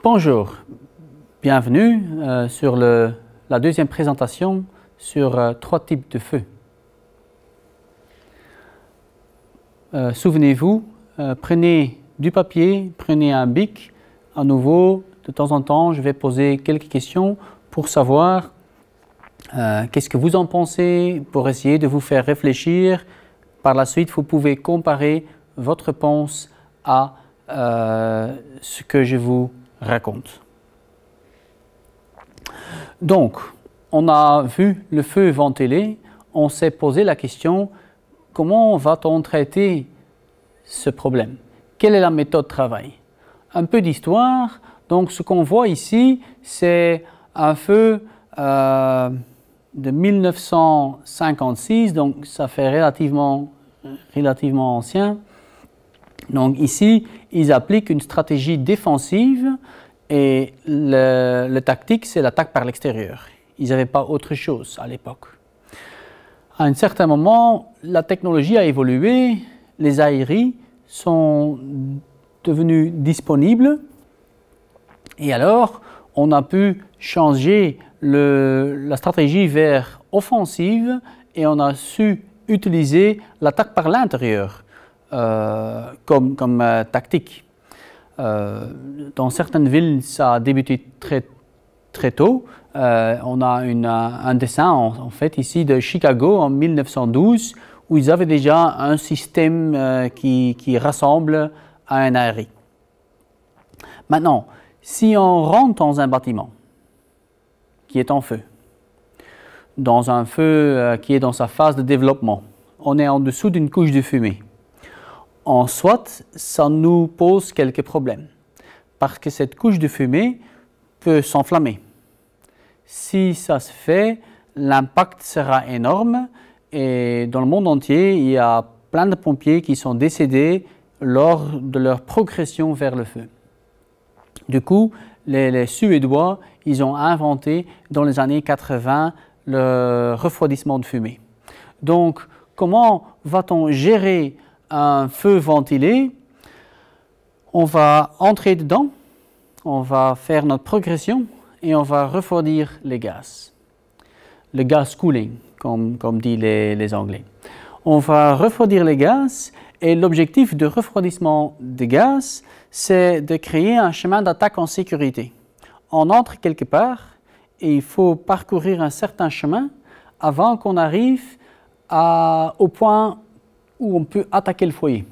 Bonjour, bienvenue sur la deuxième présentation sur trois types de feux. Souvenez-vous, prenez du papier, prenez un bic. À nouveau, de temps en temps, je vais poser quelques questions pour savoir qu'est-ce que vous en pensez, pour essayer de vous faire réfléchir. Par la suite, vous pouvez comparer votre réponse à ce que je vous raconte. Donc, on a vu le feu ventilé, on s'est posé la question, comment va-t-on traiter ce problème? Quelle est la méthode de travail? Un peu d'histoire. Donc, ce qu'on voit ici, c'est un feu de 1956, donc ça fait relativement ancien. Donc ici, ils appliquent une stratégie défensive et le tactique, c'est l'attaque par l'extérieur. Ils n'avaient pas autre chose à l'époque. À un certain moment, la technologie a évolué, les aéries sont devenues disponibles et alors on a pu changer la stratégie vers offensive et on a su utiliser l'attaque par l'intérieur comme tactique. Dans certaines villes, ça a débuté très tôt. On a un dessin en fait ici de Chicago en 1912 où ils avaient déjà un système qui rassemble à un aérie. Maintenant, si on rentre dans un bâtiment qui est en feu, dans un feu qui est dans sa phase de développement, on est en dessous d'une couche de fumée. En soit, ça nous pose quelques problèmes, parce que cette couche de fumée peut s'enflammer. Si ça se fait, l'impact sera énorme et dans le monde entier, il y a plein de pompiers qui sont décédés lors de leur progression vers le feu. Du coup, les Suédois, ils ont inventé dans les années 80 le refroidissement de fumée. Donc, comment va-t-on gérer un feu ventilé? On va entrer dedans, on va faire notre progression et on va refroidir les gaz. Le gas cooling, comme disent les Anglais. On va refroidir les gaz et l'objectif de refroidissement des gaz, c'est de créer un chemin d'attaque en sécurité. On entre quelque part et il faut parcourir un certain chemin avant qu'on arrive au point où on peut attaquer le foyer.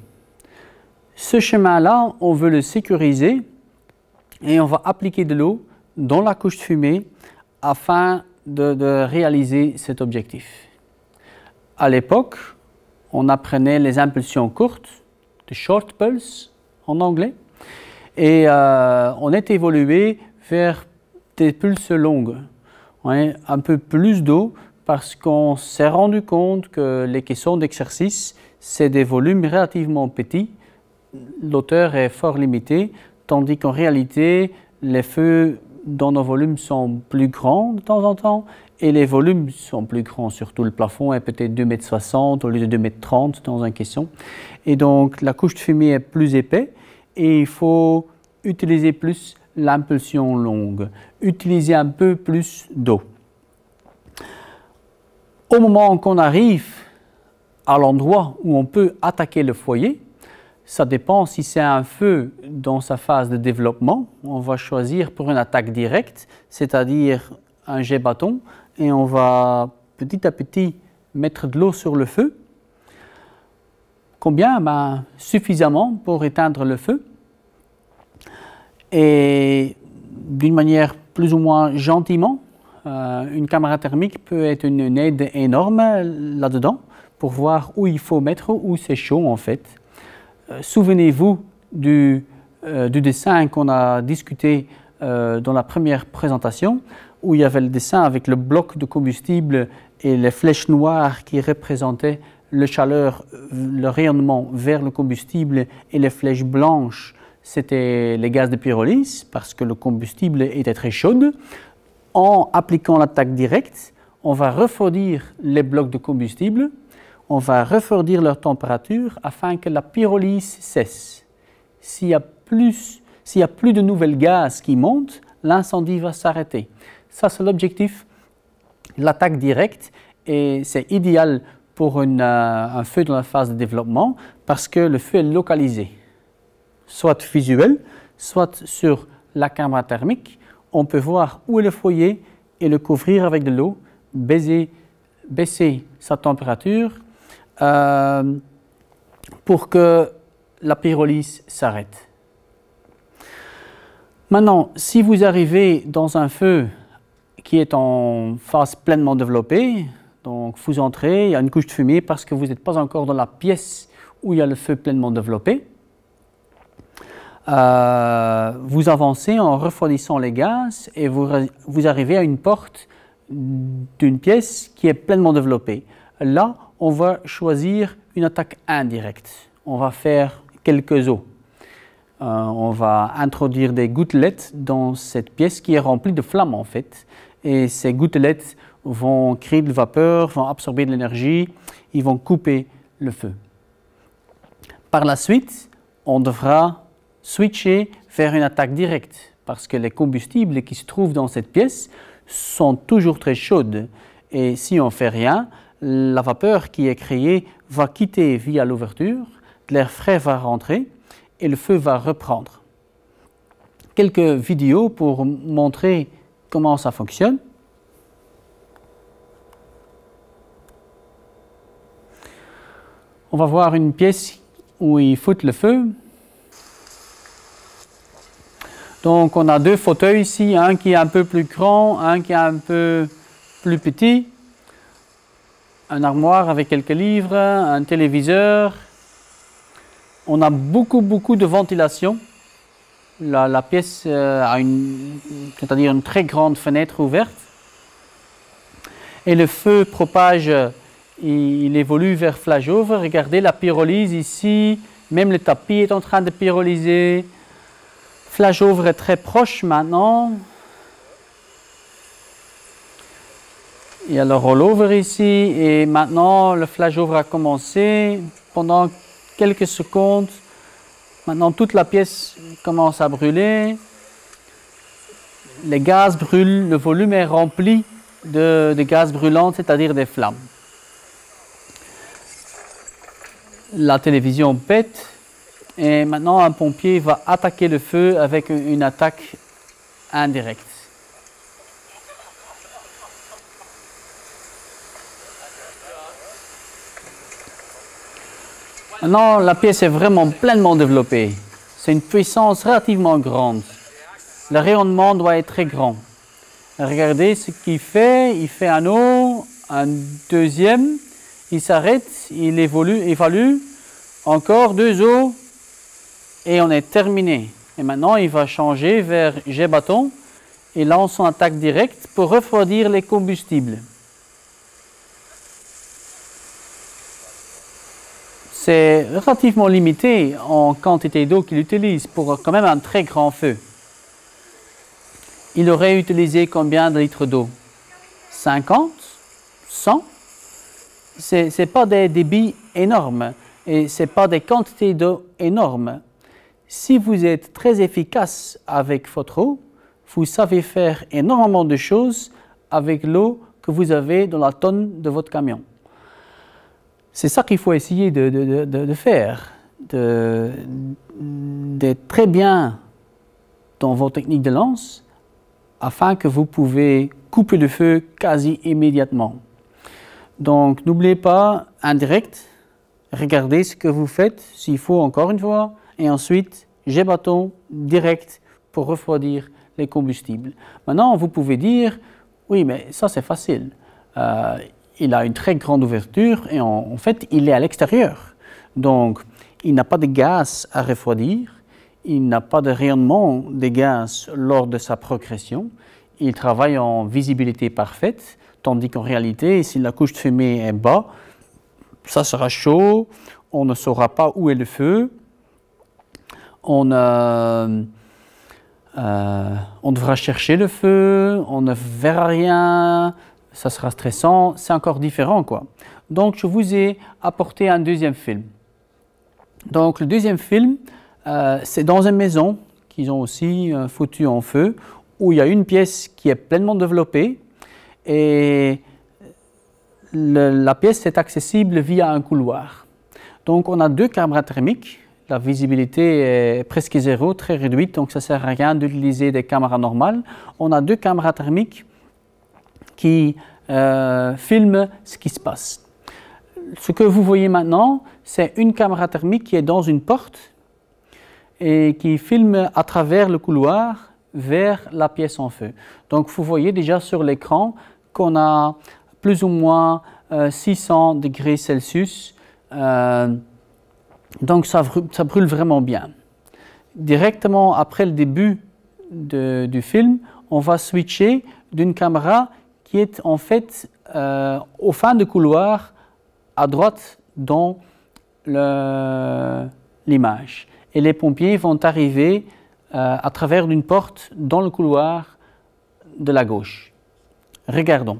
Ce chemin-là, on veut le sécuriser et on va appliquer de l'eau dans la couche de fumée afin de réaliser cet objectif. À l'époque, on apprenait les impulsions courtes, de short pulse en anglais, et on est évolué vers des pulses longues, un peu plus d'eau, parce qu'on s'est rendu compte que les caissons d'exercice, c'est des volumes relativement petits, l'hauteur est fort limitée, tandis qu'en réalité, les feux dans nos volumes sont plus grands de temps en temps, et les volumes sont plus grands, surtout le plafond est peut-être 2,60 m au lieu de 2,30 m dans un caisson. Et donc la couche de fumée est plus épais et il faut utiliser plus l'impulsion longue, utiliser un peu plus d'eau. Au moment qu'on arrive à l'endroit où on peut attaquer le foyer, ça dépend si c'est un feu dans sa phase de développement. On va choisir pour une attaque directe, c'est-à-dire un jet bâton, et on va petit à petit mettre de l'eau sur le feu. Combien? Suffisamment pour éteindre le feu. Et d'une manière plus ou moins gentiment, une caméra thermique peut être une aide énorme là-dedans pour voir où il faut mettre, où c'est chaud en fait. Souvenez-vous du dessin qu'on a discuté dans la première présentation, où il y avait le dessin avec le bloc de combustible et les flèches noires qui représentaient le chaleur, le rayonnement vers le combustible, et les flèches blanches, c'était les gaz de pyrolyse, parce que le combustible était très chaud. En appliquant l'attaque directe, on va refroidir les blocs de combustible, on va refroidir leur température afin que la pyrolyse cesse. S'il y a plus S'il n'y a plus de nouvelles gaz qui montent, l'incendie va s'arrêter. Ça, c'est l'objectif, l'attaque directe, et c'est idéal pour un feu dans la phase de développement parce que le feu est localisé, soit visuel, soit sur la caméra thermique. On peut voir où est le foyer et le couvrir avec de l'eau, baisser sa température pour que la pyrolyse s'arrête. Maintenant, si vous arrivez dans un feu qui est en phase pleinement développée, donc vous entrez, il y a une couche de fumée parce que vous n'êtes pas encore dans la pièce où il y a le feu pleinement développé. Vous avancez en refroidissant les gaz et vous arrivez à une porte d'une pièce qui est pleinement développée. Là, on va choisir une attaque indirecte. On va faire quelques os. On va introduire des gouttelettes dans cette pièce qui est remplie de flammes en fait. Et ces gouttelettes vont créer de la vapeur, vont absorber de l'énergie, ils vont couper le feu. Par la suite, on devra switcher vers une attaque directe parce que les combustibles qui se trouvent dans cette pièce sont toujours très chaudes. Et si on ne fait rien, la vapeur qui est créée va quitter via l'ouverture, l'air frais va rentrer et le feu va reprendre. Quelques vidéos pour montrer comment ça fonctionne. On va voir une pièce où il fout le feu. Donc on a deux fauteuils ici, un qui est un peu plus grand, un qui est un peu plus petit. Un armoire avec quelques livres, un téléviseur. On a beaucoup de ventilation. La pièce a c'est-à-dire une très grande fenêtre ouverte. Et le feu propage, il évolue vers flashover. Regardez la pyrolyse ici, même le tapis est en train de pyrolyser. Flashover est très proche maintenant. Il y a le rollover ici et maintenant le flashover a commencé pendant quelques secondes. Maintenant toute la pièce commence à brûler. Les gaz brûlent, le volume est rempli de gaz brûlant, c'est-à-dire des flammes. La télévision pète et maintenant un pompier va attaquer le feu avec une attaque indirecte. Maintenant, la pièce est vraiment pleinement développée. C'est une puissance relativement grande. Le rayonnement doit être très grand. Regardez ce qu'il fait. Il fait un eau, un deuxième. Il s'arrête, il évalue. Encore deux eaux. Et on est terminé. Et maintenant, il va changer vers jet bâton et lance son attaque directe pour refroidir les combustibles. C'est relativement limité en quantité d'eau qu'il utilise pour quand même un très grand feu. Il aurait utilisé combien de litres d'eau? 50? 100? Ce n'est pas des débits énormes et ce n'est pas des quantités d'eau énormes. Si vous êtes très efficace avec votre eau, vous savez faire énormément de choses avec l'eau que vous avez dans la tonne de votre camion. C'est ça qu'il faut essayer de faire, d'être très bien dans vos techniques de lance afin que vous pouvez couper le feu quasi immédiatement. Donc n'oubliez pas, indirect, regardez ce que vous faites, s'il faut encore une fois, et ensuite jet bâton direct pour refroidir les combustibles. Maintenant, vous pouvez dire, oui, mais ça c'est facile. Il a une très grande ouverture et en fait, il est à l'extérieur. Donc, il n'a pas de gaz à refroidir, il n'a pas de rayonnement des gaz lors de sa progression. Il travaille en visibilité parfaite, tandis qu'en réalité, si la couche de fumée est bas, ça sera chaud, on ne saura pas où est le feu, on devra chercher le feu, on ne verra rien, ça sera stressant, c'est encore différent quoi. Donc je vous ai apporté un deuxième film. Donc le deuxième film, c'est dans une maison qu'ils ont aussi foutu en feu, où il y a une pièce qui est pleinement développée et la pièce est accessible via un couloir. Donc on a 2 caméras thermiques, la visibilité est presque zéro, très réduite, donc ça ne sert à rien d'utiliser des caméras normales. On a 2 caméras thermiques qui filment ce qui se passe. Ce que vous voyez maintenant, c'est une caméra thermique qui est dans une porte et qui filme à travers le couloir vers la pièce en feu. Donc vous voyez déjà sur l'écran qu'on a plus ou moins 600 degrés Celsius. Donc ça brûle vraiment bien. Directement après le début du film, on va switcher d'une caméra qui est en fait au fin du couloir à droite dans l'image. Et les pompiers vont arriver à travers une porte dans le couloir de la gauche. Regardons.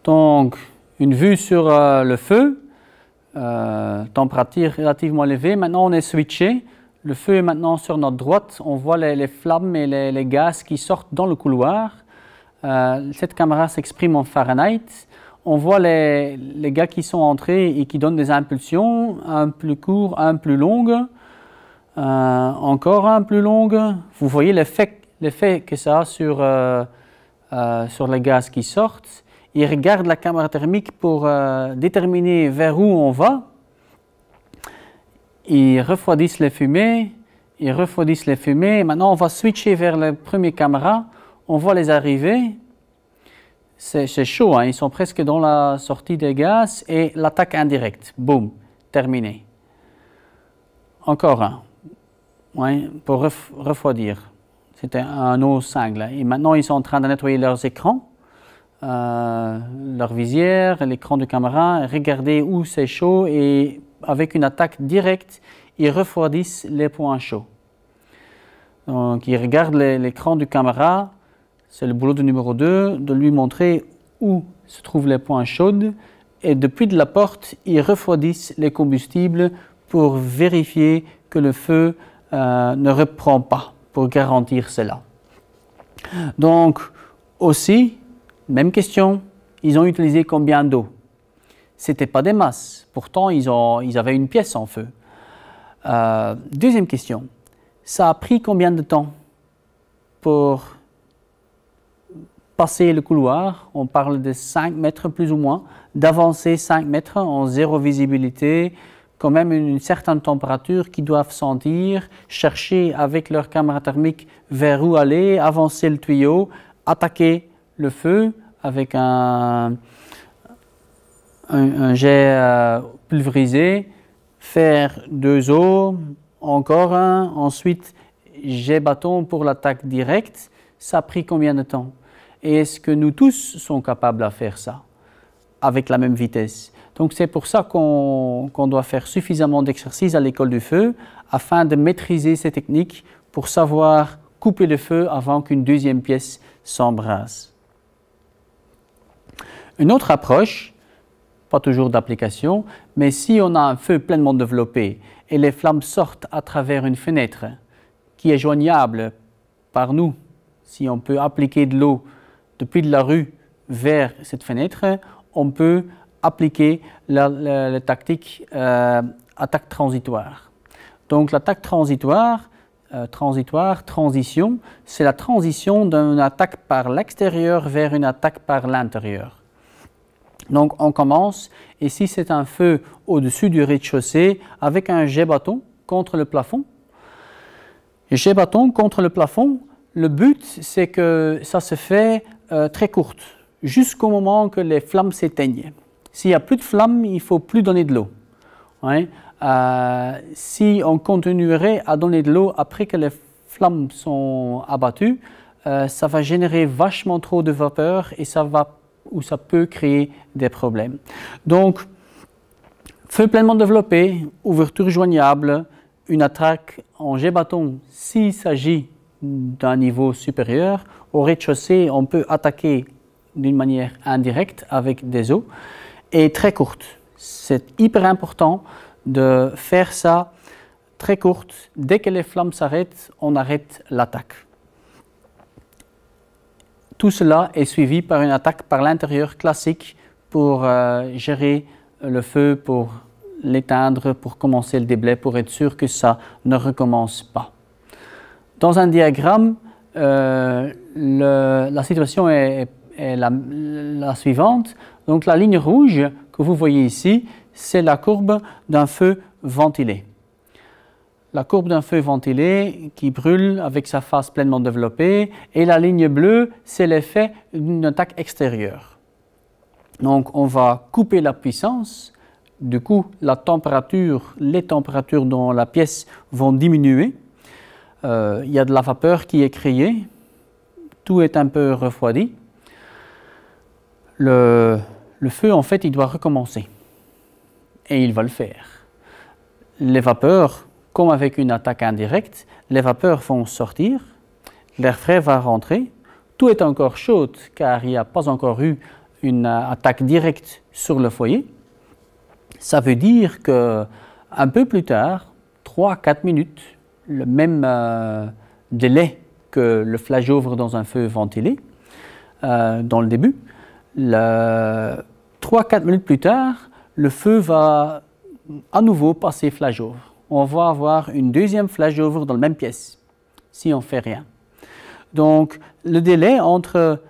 Donc, une vue sur le feu, température relativement élevée. Maintenant, on est switché. Le feu est maintenant sur notre droite. On voit les flammes et les gaz qui sortent dans le couloir. Cette caméra s'exprime en Fahrenheit. On voit les gars qui sont entrés et qui donnent des impulsions, un plus court, un plus long, encore un plus long. Vous voyez l'effet que ça a sur les gaz qui sortent. Ils regardent la caméra thermique pour déterminer vers où on va. Ils refroidissent les fumées, Maintenant, on va switcher vers la première caméra. On voit les arriver. C'est chaud, hein? Ils sont presque dans la sortie des gaz et l'attaque indirecte. Boum, terminé. Encore un. Ouais, pour refroidir. C'était un O5 là. Et maintenant, ils sont en train de nettoyer leurs écrans. Leur visière, l'écran de caméra, regarder où c'est chaud et avec une attaque directe, ils refroidissent les points chauds. Donc ils regardent l'écran du caméra, c'est le boulot du numéro 2, de lui montrer où se trouvent les points chauds et depuis de la porte, ils refroidissent les combustibles pour vérifier que le feu ne reprend pas, pour garantir cela. Donc aussi, même question, ils ont utilisé combien d'eau? Ce n'était pas des masses, pourtant ils avaient une pièce en feu. Deuxième question, ça a pris combien de temps pour passer le couloir? On parle de 5 mètres plus ou moins, d'avancer 5 mètres en zéro visibilité, quand même une certaine température qu'ils doivent sentir, chercher avec leur caméra thermique vers où aller, avancer le tuyau, attaquer le feu avec un jet pulvérisé, faire 2 eaux, encore un, ensuite jet bâton pour l'attaque directe. Ça a pris combien de temps? Et est-ce que nous tous sommes capables de faire ça avec la même vitesse? Donc c'est pour ça qu'on doit faire suffisamment d'exercices à l'école du feu afin de maîtriser ces techniques pour savoir couper le feu avant qu'une deuxième pièce s'embrase. Une autre approche, pas toujours d'application, mais si on a un feu pleinement développé et les flammes sortent à travers une fenêtre qui est joignable par nous, si on peut appliquer de l'eau depuis de la rue vers cette fenêtre, on peut appliquer la tactique attaque transitoire. Donc l'attaque transitoire, transition, c'est la transition d'une attaque par l'extérieur vers une attaque par l'intérieur. Donc on commence, et si c'est un feu au-dessus du rez-de-chaussée, avec un jet bâton contre le plafond. Jet bâton contre le plafond, le but c'est que ça se fait très courte, jusqu'au moment que les flammes s'éteignent. S'il n'y a plus de flammes, il ne faut plus donner de l'eau. Ouais. Si on continuerait à donner de l'eau après que les flammes sont abattues, ça va générer vachement trop de vapeur et ça peut créer des problèmes. Donc, feu pleinement développé, ouverture joignable, une attaque en jet bâton s'il s'agit d'un niveau supérieur. Au rez-de-chaussée, on peut attaquer d'une manière indirecte avec des eaux et très courte. C'est hyper important de faire ça très courte. Dès que les flammes s'arrêtent, on arrête l'attaque. Tout cela est suivi par une attaque par l'intérieur classique pour gérer le feu, pour l'éteindre, pour commencer le déblai, pour être sûr que ça ne recommence pas. Dans un diagramme, la situation est la suivante. Donc la ligne rouge que vous voyez ici, c'est la courbe d'un feu ventilé. La courbe d'un feu ventilé qui brûle avec sa face pleinement développée, et la ligne bleue, c'est l'effet d'une attaque extérieure. Donc on va couper la puissance, du coup les températures dans la pièce vont diminuer. Il y a de la vapeur qui est créée, tout est un peu refroidi. Le feu, en fait, il doit recommencer. Et il va le faire. Les vapeurs, comme avec une attaque indirecte, les vapeurs vont sortir, l'air frais va rentrer, tout est encore chaud car il n'y a pas encore eu une attaque directe sur le foyer. Ça veut dire qu'un peu plus tard, 3 à 4 minutes, le même délai que le flageover dans un feu ventilé, dans le début, 3 à 4 minutes plus tard, le feu va à nouveau passer flageover. On va avoir une deuxième flageover dans la même pièce, si on ne fait rien. Donc, le délai entre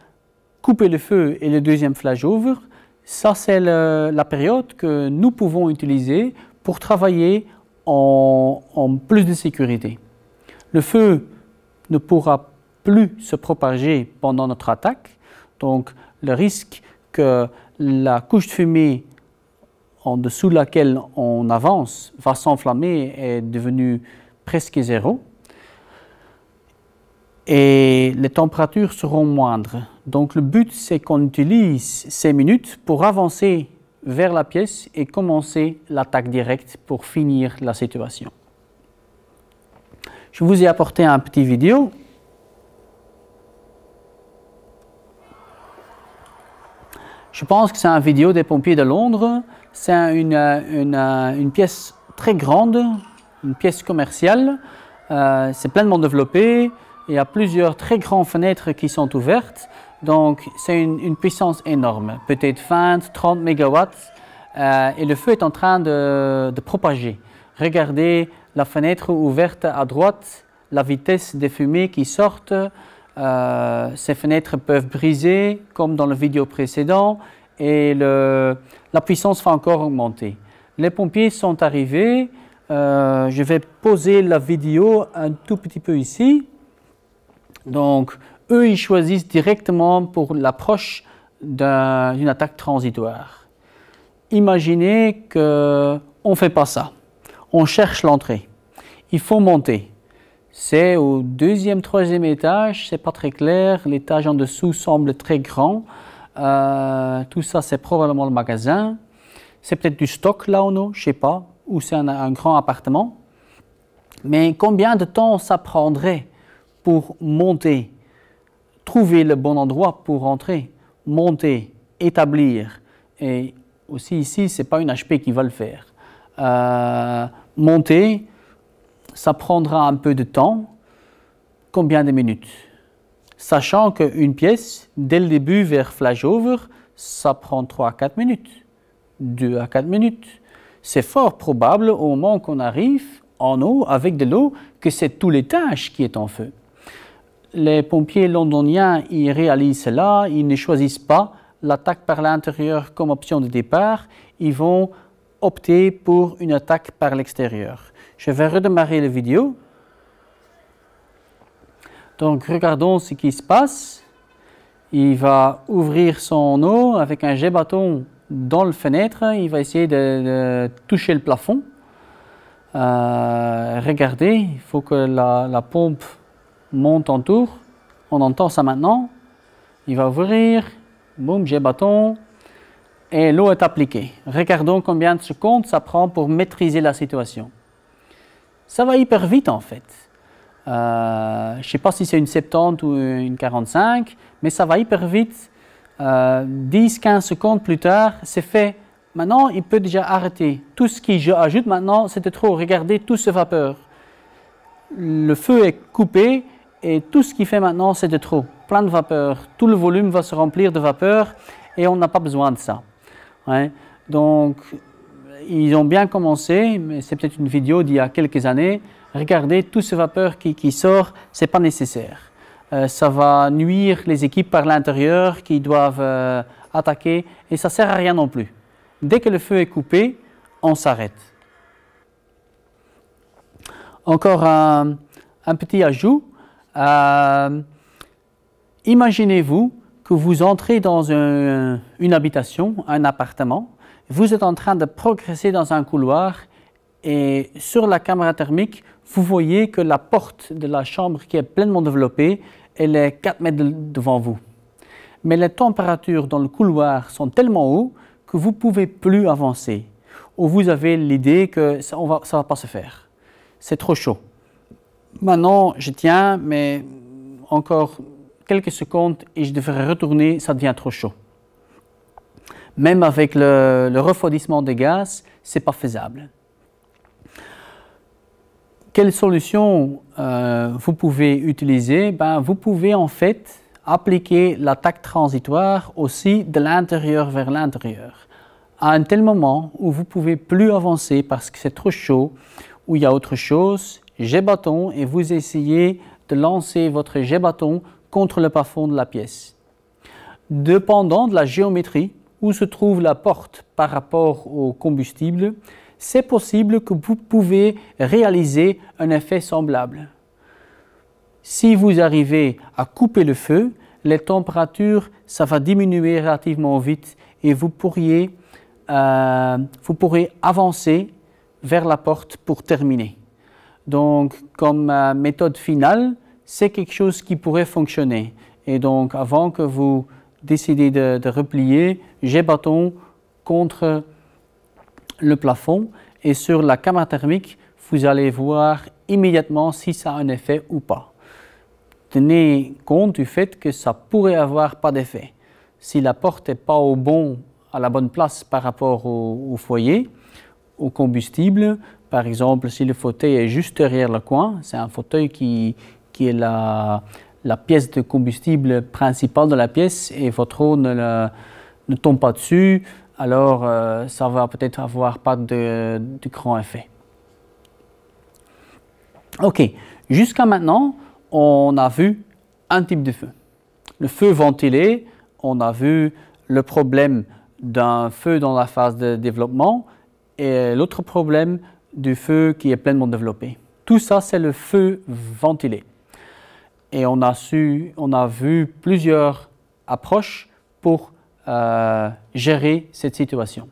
couper le feu et le deuxième flageover, ça c'est la période que nous pouvons utiliser pour travailler en plus de sécurité. Le feu ne pourra plus se propager pendant notre attaque, donc le risque que la couche de fumée en dessous de laquelle on avance va s'enflammer est devenu presque zéro. Et les températures seront moindres. Donc le but, c'est qu'on utilise ces minutes pour avancer vers la pièce et commencer l'attaque directe pour finir la situation. Je vous ai apporté un petit vidéo. Je pense que c'est une vidéo des pompiers de Londres. C'est une pièce très grande, une pièce commerciale. C'est pleinement développé. Il y a plusieurs très grandes fenêtres qui sont ouvertes, donc c'est une puissance énorme, peut-être 20, 30 mégawatts, et le feu est en train de propager. Regardez la fenêtre ouverte à droite, la vitesse des fumées qui sortent, ces fenêtres peuvent briser comme dans la vidéo précédente, et la puissance va encore augmenter. Les pompiers sont arrivés, je vais poser la vidéo un tout petit peu ici. Donc, eux, ils choisissent directement pour l'approche d'une attaque transitoire. Imaginez qu'on ne fait pas ça. On cherche l'entrée. Il faut monter. C'est au deuxième, troisième étage, c'est pas très clair. L'étage en dessous semble très grand. Tout ça, c'est probablement le magasin. C'est peut-être du stock là ou non, je ne sais pas. Ou c'est un grand appartement. Mais combien de temps ça prendrait pour monter, trouver le bon endroit pour rentrer, monter, établir. Et aussi ici, ce n'est pas une HP qui va le faire. Monter, ça prendra un peu de temps. Combien de minutes? Sachant qu'une pièce, dès le début vers flashover, ça prend 3 à 4 minutes. 2 à 4 minutes. C'est fort probable au moment qu'on arrive en eau, avec de l'eau, que c'est tout l'étage qui est en feu. Les pompiers londoniens, ils réalisent cela, ils ne choisissent pas l'attaque par l'intérieur comme option de départ, ils vont opter pour une attaque par l'extérieur. Je vais redémarrer la vidéo. Donc regardons ce qui se passe. Il va ouvrir son eau avec un jet bâton dans la fenêtre, il va essayer de toucher le plafond. Regardez, il faut que la pompe monte en tour, on entend ça maintenant, il va ouvrir, boum, jet bâton, et l'eau est appliquée. Regardons combien de secondes ça prend pour maîtriser la situation. Ça va hyper vite en fait. Je ne sais pas si c'est une 70 ou une 45, mais ça va hyper vite. 10-15 secondes plus tard, c'est fait maintenant, il peut déjà arrêter. Tout ce que j'ajoute maintenant, c'était trop. Regardez toute cette vapeur. Le feu est coupé et tout ce qu'il fait maintenant, c'est de trop. Plein de vapeur. Tout le volume va se remplir de vapeur et on n'a pas besoin de ça. Ouais. Donc, ils ont bien commencé, mais c'est peut-être une vidéo d'il y a quelques années. Regardez, toute cette vapeur qui sort, ce n'est pas nécessaire. Ça va nuire les équipes par l'intérieur qui doivent attaquer et ça ne sert à rien non plus. Dès que le feu est coupé, on s'arrête. Encore un petit ajout. Imaginez-vous que vous entrez dans une habitation, un appartement. Vous êtes en train de progresser dans un couloir et sur la caméra thermique, vous voyez que la porte de la chambre qui est pleinement développée, elle est 4 mètres devant vous. Mais les températures dans le couloir sont tellement hautes que vous ne pouvez plus avancer. Ou vous avez l'idée que ça ne va pas se faire. C'est trop chaud. Maintenant, je tiens, mais encore quelques secondes et je devrais retourner, ça devient trop chaud. Même avec le refroidissement des gaz, ce n'est pas faisable. Quelle solution vous pouvez utiliser? Vous pouvez en fait appliquer l'attaque transitoire aussi de l'intérieur vers l'intérieur. À un tel moment où vous ne pouvez plus avancer parce que c'est trop chaud, où il y a autre chose, jet bâton et vous essayez de lancer votre jet bâton contre le plafond de la pièce. Dépendant de la géométrie où se trouve la porte par rapport au combustible, c'est possible que vous pouvez réaliser un effet semblable. Si vous arrivez à couper le feu, les températures, ça va diminuer relativement vite et vous pourrez avancer vers la porte pour terminer. Donc, comme méthode finale, c'est quelque chose qui pourrait fonctionner. Et donc, avant que vous décidez de replier, jet bâton contre le plafond et sur la caméra thermique, vous allez voir immédiatement si ça a un effet ou pas. Tenez compte du fait que ça pourrait avoir pas d'effet. Si la porte n'est pas à la bonne place par rapport au foyer, au combustible, par exemple, si le fauteuil est juste derrière le coin, c'est un fauteuil qui est la pièce de combustible principale de la pièce et votre eau ne tombe pas dessus, alors ça va peut-être avoir pas de grand effet. Ok, jusqu'à maintenant, on a vu un type de feu. Le feu ventilé, on a vu le problème d'un feu dans la phase de développement et l'autre problème du feu qui est pleinement développé. Tout ça, c'est le feu ventilé. Et on a vu plusieurs approches pour gérer cette situation.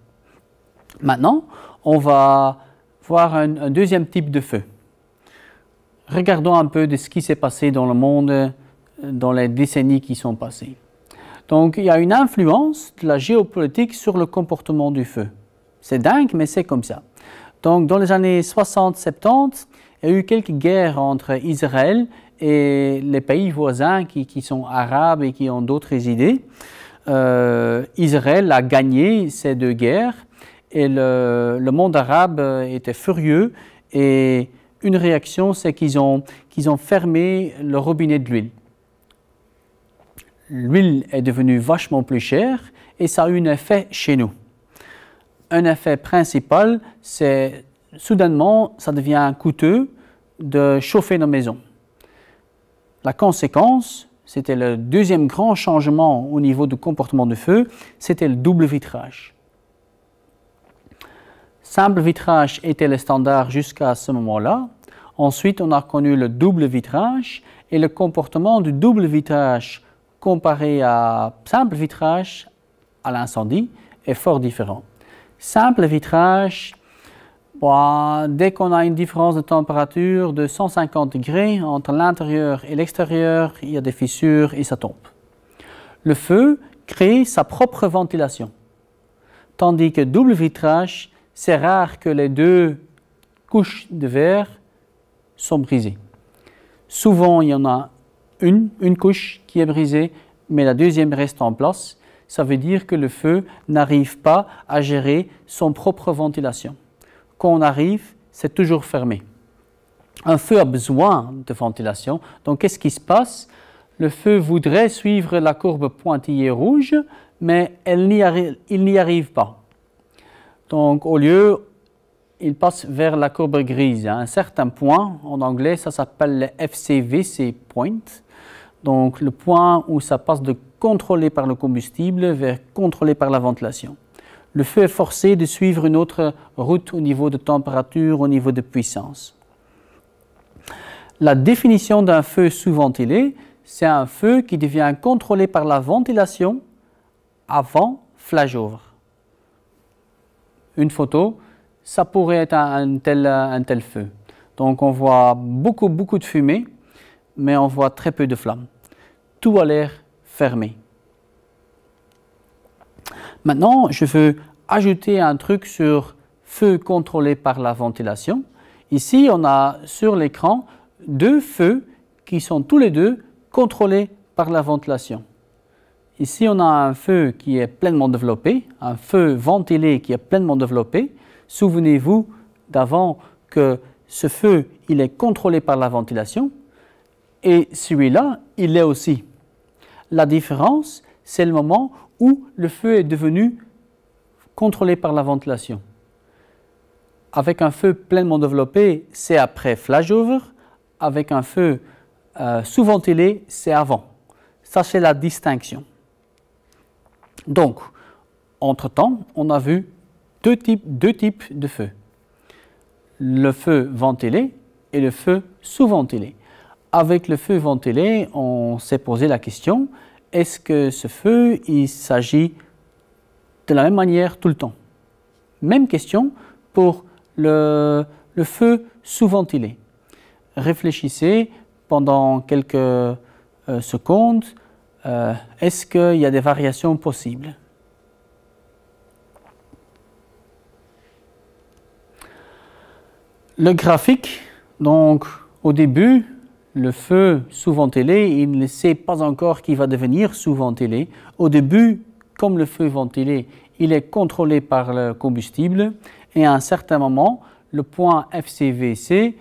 Maintenant, on va voir un deuxième type de feu. Regardons un peu de ce qui s'est passé dans le monde dans les décennies qui sont passées. Donc, il y a une influence de la géopolitique sur le comportement du feu. C'est dingue, mais c'est comme ça. Donc, dans les années 60-70, il y a eu quelques guerres entre Israël et les pays voisins qui sont arabes et qui ont d'autres idées. Israël a gagné ces deux guerres et le monde arabe était furieux et une réaction, c'est qu'ils ont fermé le robinet de l'huile. L'huile est devenue vachement plus chère et ça a eu un effet chez nous. Un effet principal, c'est soudainement, ça devient coûteux de chauffer nos maisons. La conséquence, c'était le deuxième grand changement au niveau du comportement du feu, c'était le double vitrage. Simple vitrage était le standard jusqu'à ce moment-là. Ensuite, on a connu le double vitrage et le comportement du double vitrage comparé à simple vitrage à l'incendie est fort différent. Simple vitrage, dès qu'on a une différence de température de 150 degrés entre l'intérieur et l'extérieur, il y a des fissures et ça tombe. Le feu crée sa propre ventilation, tandis que double vitrage, c'est rare que les deux couches de verre sont brisées. Souvent, il y en a une couche qui est brisée, mais la deuxième reste en place. ça veut dire que le feu n'arrive pas à gérer son propre ventilation. Quand on arrive, c'est toujours fermé. Un feu a besoin de ventilation, donc qu'est-ce qui se passe? Le feu voudrait suivre la courbe pointillée rouge, mais il n'y arrive pas. Donc au lieu, il passe vers la courbe grise. À un certain point, en anglais, ça s'appelle le FCVC point. Donc le point où ça passe de contrôlé par le combustible vers contrôlé par la ventilation. Le feu est forcé de suivre une autre route au niveau de température, au niveau de puissance. La définition d'un feu sous-ventilé, c'est un feu qui devient contrôlé par la ventilation avant flashover. Une photo, ça pourrait être un tel feu. Donc on voit beaucoup de fumée, mais on voit très peu de flammes. Tout a l'air fermé. Maintenant, je veux ajouter un truc sur feu contrôlé par la ventilation. Ici, on a sur l'écran deux feux qui sont tous les deux contrôlés par la ventilation. Ici, on a un feu qui est pleinement développé, un feu ventilé qui est pleinement développé. Souvenez-vous d'avant que ce feu, il est contrôlé par la ventilation et celui-là, il l'est aussi. La différence, c'est le moment où le feu est devenu contrôlé par la ventilation. Avec un feu pleinement développé, c'est après flashover. Avec un feu sous-ventilé, c'est avant. Ça, c'est la distinction. Donc, entre-temps, on a vu deux types de feux. Le feu ventilé et le feu sous-ventilé. Avec le feu ventilé, on s'est posé la question, est-ce que ce feu, il s'agit de la même manière tout le temps? Même question pour le feu sous-ventilé. Réfléchissez pendant quelques secondes, est-ce qu'il y a des variations possibles? Le graphique, donc au début, le feu sous-ventilé, il ne sait pas encore qu'il va devenir sous-ventilé. Au début, comme le feu ventilé, il est contrôlé par le combustible et à un certain moment, le point FCVC,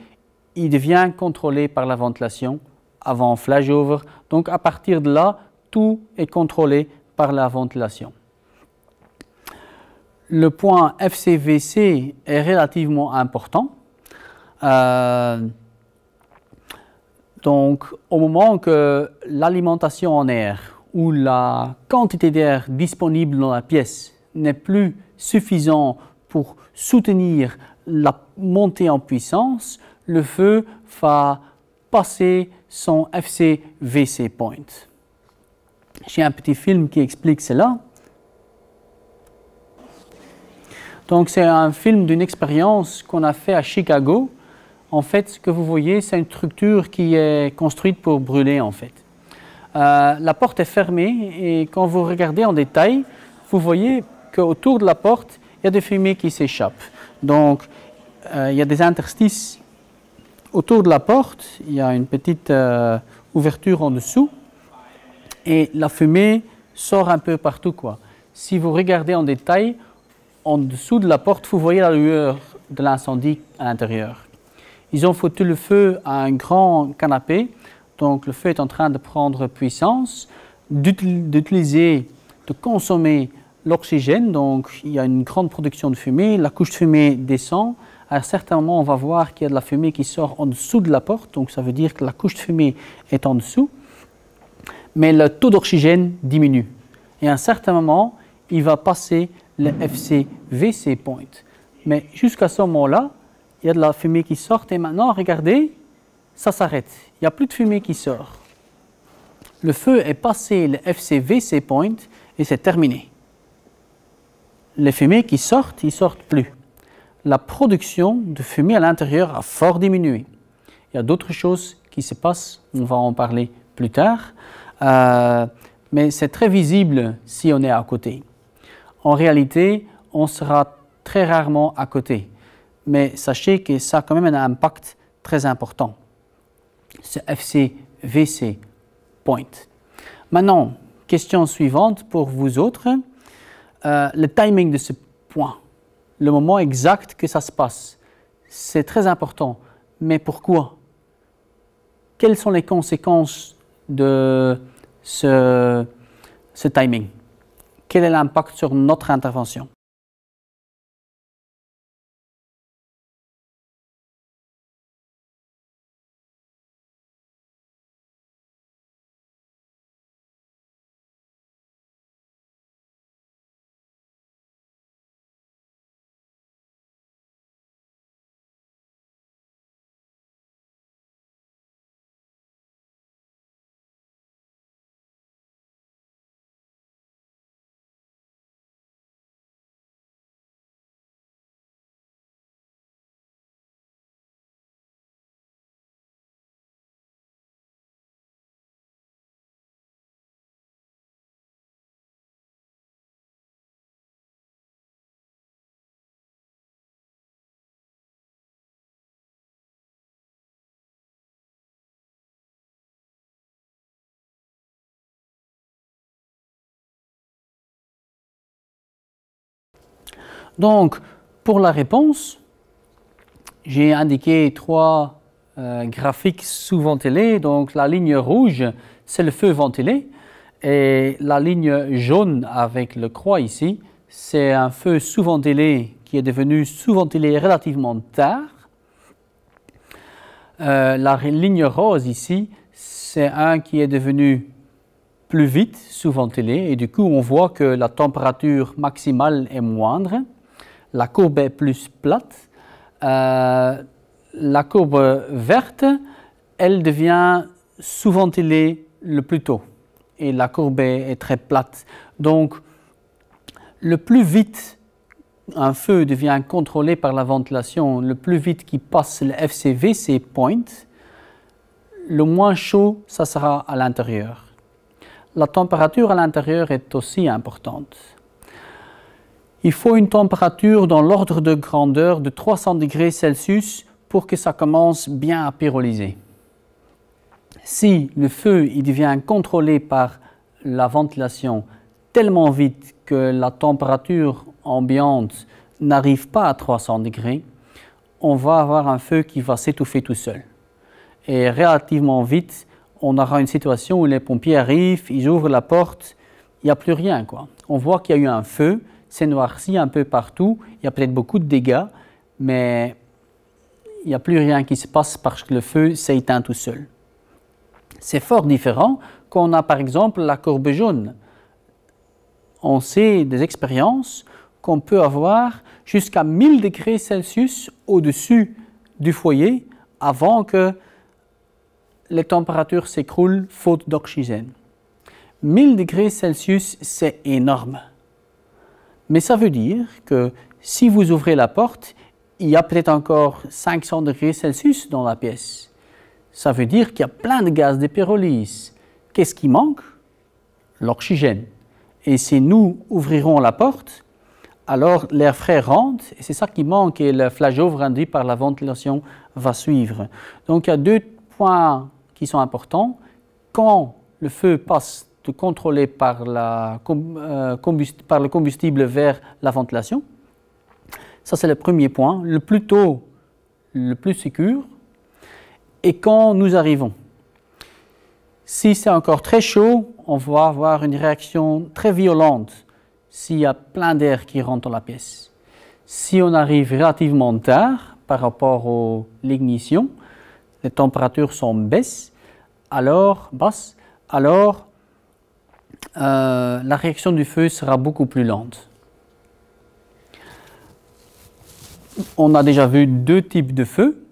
il devient contrôlé par la ventilation avant flashover. Donc à partir de là, tout est contrôlé par la ventilation. Le point FCVC est relativement important. Donc, au moment que l'alimentation en air ou la quantité d'air disponible dans la pièce n'est plus suffisant pour soutenir la montée en puissance, le feu va passer son FCVC point. J'ai un petit film qui explique cela. Donc, c'est un film d'une expérience qu'on a fait à Chicago. En fait, ce que vous voyez, c'est une structure qui est construite pour brûler, en fait. La porte est fermée et quand vous regardez en détail, vous voyez qu'autour de la porte, il y a des fumées qui s'échappent. Donc, il y a des interstices autour de la porte, il y a une petite ouverture en dessous et la fumée sort un peu partout, quoi. Si vous regardez en détail, en dessous de la porte, vous voyez la lueur de l'incendie à l'intérieur. Ils ont foutu le feu à un grand canapé, donc le feu est en train de prendre puissance, de consommer l'oxygène, donc il y a une grande production de fumée, la couche de fumée descend. À un certain moment, on va voir qu'il y a de la fumée qui sort en dessous de la porte, donc ça veut dire que la couche de fumée est en dessous, mais le taux d'oxygène diminue. Et à un certain moment, il va passer le FCVC point. Mais jusqu'à ce moment-là, il y a de la fumée qui sort et maintenant, regardez, ça s'arrête. Il n'y a plus de fumée qui sort. Le feu est passé le FCVC point et c'est terminé. Les fumées qui sortent, ils ne sortent plus. La production de fumée à l'intérieur a fort diminué. Il y a d'autres choses qui se passent, on va en parler plus tard, mais c'est très visible si on est à côté. En réalité, on sera très rarement à côté. Mais sachez que ça a quand même un impact très important, ce FCVC point. Maintenant, question suivante pour vous autres. Le timing de ce point, le moment exact que ça se passe, c'est très important. Mais pourquoi? Quelles sont les conséquences de ce timing? Quel est l'impact sur notre intervention? Donc, pour la réponse, j'ai indiqué 3 graphiques sous ventilés. Donc, la ligne rouge, c'est le feu ventilé. Et la ligne jaune avec le croix ici, c'est un feu sous-ventilé qui est devenu sous-ventilé relativement tard. La ligne rose ici, c'est un qui est devenu plus vite sous-ventilé. Et du coup, on voit que la température maximale est moindre. La courbe est plus plate. La courbe verte, elle devient sous-ventilée le plus tôt. Et la courbe est très plate. Donc, le plus vite un feu devient contrôlé par la ventilation, le plus vite qu'il passe le FCVC point, le moins chaud ça sera à l'intérieur. La température à l'intérieur est aussi importante. Il faut une température dans l'ordre de grandeur de 300 degrés Celsius pour que ça commence bien à pyrolyser. Si le feu il devient contrôlé par la ventilation tellement vite que la température ambiante n'arrive pas à 300 degrés, on va avoir un feu qui va s'étouffer tout seul. Et relativement vite, on aura une situation où les pompiers arrivent, ils ouvrent la porte, il n'y a plus rien, quoi. On voit qu'il y a eu un feu, c'est noirci un peu partout, il y a peut-être beaucoup de dégâts, mais il n'y a plus rien qui se passe parce que le feu s'est éteint tout seul. C'est fort différent quand on a par exemple la courbe jaune. On sait des expériences qu'on peut avoir jusqu'à 1000 degrés Celsius au-dessus du foyer avant que les températures s'écroulent faute d'oxygène. 1000 degrés Celsius, c'est énorme. Mais ça veut dire que si vous ouvrez la porte, il y a peut-être encore 500 degrés Celsius dans la pièce. Ça veut dire qu'il y a plein de gaz de pyrolyse. Qu'est-ce qui manque? L'oxygène. Et si nous ouvrirons la porte, alors l'air frais rentre, et c'est ça qui manque, et le flageover induit par la ventilation va suivre. Donc il y a 2 points qui sont importants. Quand le feu passe de contrôler par le combustible vers la ventilation, ça c'est le premier point, le plus tôt, le plus sûr. Et quand nous arrivons, si c'est encore très chaud, on va avoir une réaction très violente s'il y a plein d'air qui rentre dans la pièce. Si on arrive relativement tard par rapport à l'ignition, les températures sont basses, alors la réaction du feu sera beaucoup plus lente. On a déjà vu 2 types de feux.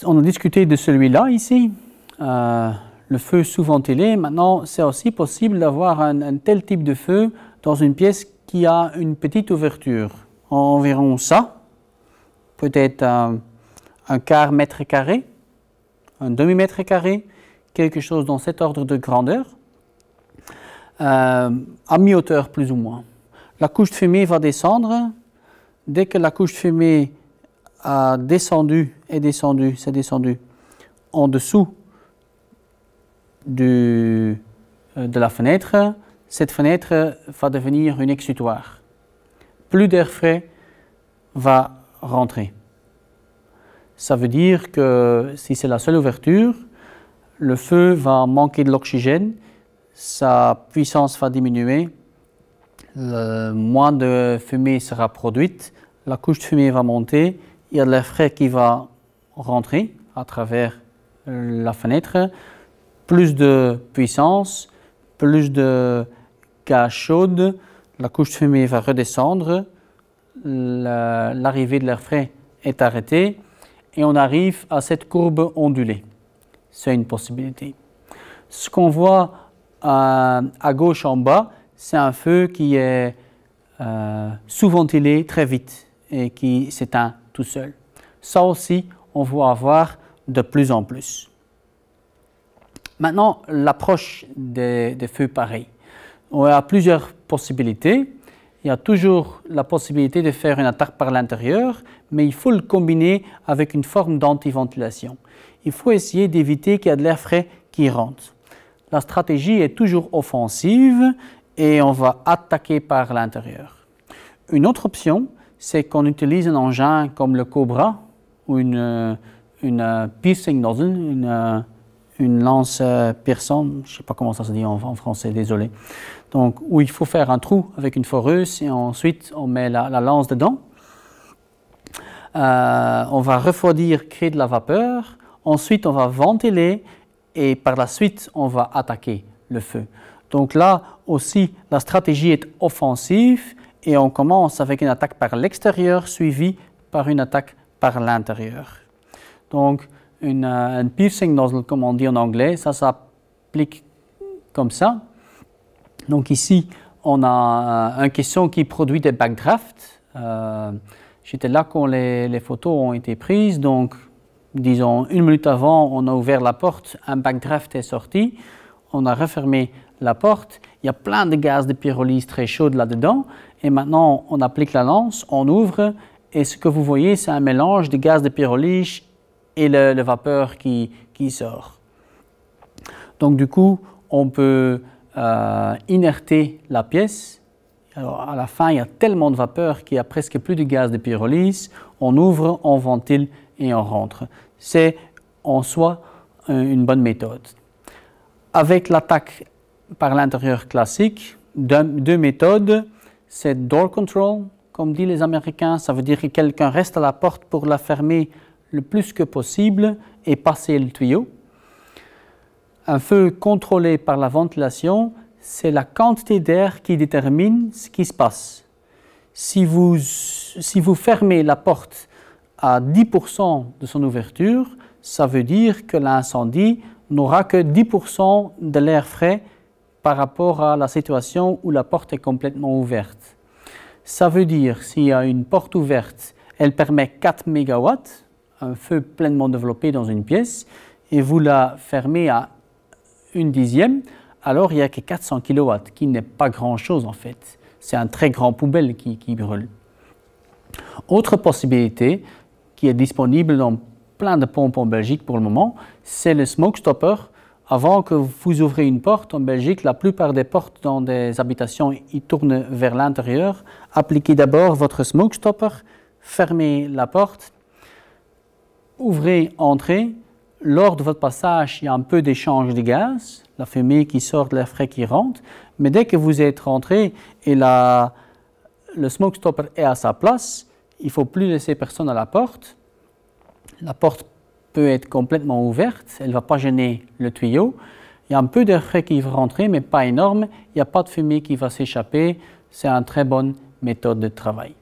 On a discuté de celui-là ici, le feu sous-ventilé. Maintenant, c'est aussi possible d'avoir un tel type de feu dans une pièce qui a une petite ouverture, environ ça, peut-être un quart mètre carré, un demi-mètre carré, quelque chose dans cet ordre de grandeur, à mi-hauteur plus ou moins. La couche de fumée va descendre. Dès que la couche de fumée a descendu en dessous de la fenêtre, cette fenêtre va devenir une exutoire. Plus d'air frais va rentrer. Ça veut dire que si c'est la seule ouverture, le feu va manquer de l'oxygène, sa puissance va diminuer, moins de fumée sera produite, la couche de fumée va monter, il y a de l'air frais qui va rentrer à travers la fenêtre, plus de puissance, plus de gaz chaud, la couche de fumée va redescendre, l'arrivée de l'air frais est arrêtée et on arrive à cette courbe ondulée. C'est une possibilité. Ce qu'on voit à gauche en bas, c'est un feu qui est sous-ventilé très vite et qui s'éteint tout seul. Ça aussi, on va avoir de plus en plus. Maintenant, l'approche des feux pareils. On a plusieurs possibilités. Il y a toujours la possibilité de faire une attaque par l'intérieur, mais il faut le combiner avec une forme d'antiventilation. Il faut essayer d'éviter qu'il y ait de l'air frais qui rentre. La stratégie est toujours offensive et on va attaquer par l'intérieur. Une autre option, c'est qu'on utilise un engin comme le Cobra ou une piercing nozzle, une lance perçante, je ne sais pas comment ça se dit en français, désolé. Donc, où il faut faire un trou avec une foreuse et ensuite on met la lance dedans. On va refroidir, créer de la vapeur. Ensuite, on va ventiler et par la suite, on va attaquer le feu. Donc là aussi, la stratégie est offensive et on commence avec une attaque par l'extérieur suivie par une attaque par l'intérieur. Donc, un piercing nozzle, comme on dit en anglais, ça s'applique comme ça. Donc ici, on a un caisson qui produit des backdrafts. J'étais là quand les photos ont été prises, donc disons 1 minute avant, on a ouvert la porte, un backdraft est sorti, on a refermé la porte, il y a plein de gaz de pyrolyse très chauds là-dedans, et maintenant on applique la lance, on ouvre, et ce que vous voyez, c'est un mélange de gaz de pyrolyse et le vapeur qui sort. Donc du coup, on peut inerter la pièce. Alors à la fin, il y a tellement de vapeur qu'il n'y a presque plus de gaz de pyrolyse. On ouvre, on ventile et on rentre. C'est en soi une bonne méthode. Avec l'attaque par l'intérieur classique, deux méthodes, c'est door control, comme disent les Américains. Ça veut dire que quelqu'un reste à la porte pour la fermer le plus que possible et passer le tuyau. Un feu contrôlé par la ventilation, c'est la quantité d'air qui détermine ce qui se passe. Si vous fermez la porte à 10% de son ouverture, ça veut dire que l'incendie n'aura que 10% de l'air frais par rapport à la situation où la porte est complètement ouverte. Ça veut dire s'il y a une porte ouverte, elle permet 4 MW, un feu pleinement développé dans une pièce, et vous la fermez à 1/10, alors il n'y a que 400 kW, qui n'est pas grand-chose en fait. C'est un très grand poubelle qui brûle. Autre possibilité qui est disponible dans plein de pompes en Belgique pour le moment, c'est le smoke stopper. Avant que vous ouvrez une porte en Belgique, la plupart des portes dans des habitations ils tournent vers l'intérieur. Appliquez d'abord votre smoke stopper, fermez la porte, ouvrez, entrez. Lors de votre passage, il y a un peu d'échange de gaz, la fumée qui sort de l'air frais qui rentre, mais dès que vous êtes rentré et le smoke stopper est à sa place, il ne faut plus laisser personne à la porte. La porte peut être complètement ouverte, elle ne va pas gêner le tuyau. Il y a un peu d'air frais qui va rentrer, mais pas énorme. Il n'y a pas de fumée qui va s'échapper. C'est une très bonne méthode de travail.